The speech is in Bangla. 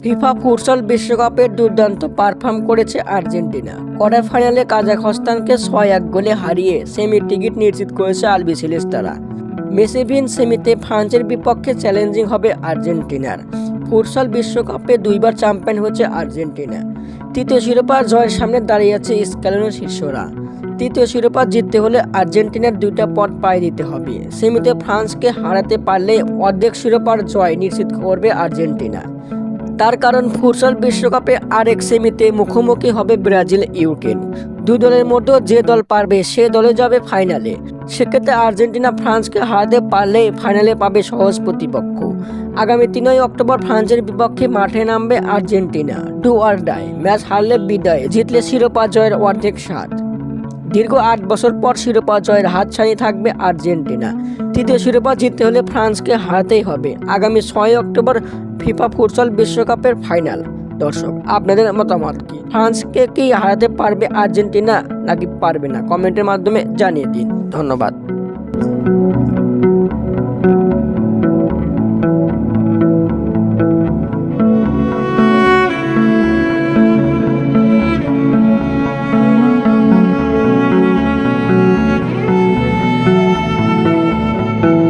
ফিফা ফুটসল বিশ্বকাপের দুর্দান্ত পারফর্ম করেছে আর্জেন্টিনা। কোয়ার্টার ফাইনালে কাজাখস্তানকে 6-1 গোলে হারিয়ে সেমির টিকিট নিশ্চিত করেছে আলবিসেলেস্তারা। মেসিভিন সেমিতে ফ্রান্সের বিপক্ষে চ্যালেঞ্জিং হবে আর্জেন্টিনার। ফুটসল বিশ্বকাপে দুইবার চ্যাম্পিয়ন হচ্ছে আর্জেন্টিনা। তৃতীয় শিরোপা জয়ের সামনে দাঁড়িয়ে আছে স্ক্যালোনির শিষ্যরা। তৃতীয় শিরোপা জিততে হলে আর্জেন্টিনার দুইটা পথ পায়ে দিতে হবে। সেমিতে ফ্রান্সকে হারাতে পারলে অর্ধেক শিরোপার জয় নিশ্চিত করবে আর্জেন্টিনা। তার কারণ ফুটসল বিশ্বকাপে আরেক সেমিতে মুখোমুখি হবে ব্রাজিল ইউক্রেন। দুই দলের মধ্যে যে দল পারবে সে দলে যাবে ফাইনালে। সেক্ষেত্রে আর্জেন্টিনা ফ্রান্সকে হারাতে পারলে ফাইনালে পাবে সহজ প্রতিপক্ষ। আগামী 3 অক্টোবর ফ্রান্সের বিপক্ষে মাঠে নামবে Argentina. Do or die, match হারলে বিদায়, জিতলে শিরোপা জয়ের অর্ধেক স্বাদ। দীর্ঘ 8 বছর পর শিরোপা জয়ের হাতছানি থাকবে আর্জেন্টিনা। তৃতীয় শিরোপা জিততে হলে ফ্রান্সকে হারাতেই হবে। আগামী 6 অক্টোবর ফিফা ফুটসল বিশ্বকাপের ফাইনাল। দর্শক, আপনাদের মতামত কি? ফ্রান্সকে কি হারাতে পারবে আর্জেন্টিনা নাকি পারবে না? কমেন্টের মাধ্যমে জানিয়ে দিন। ধন্যবাদ।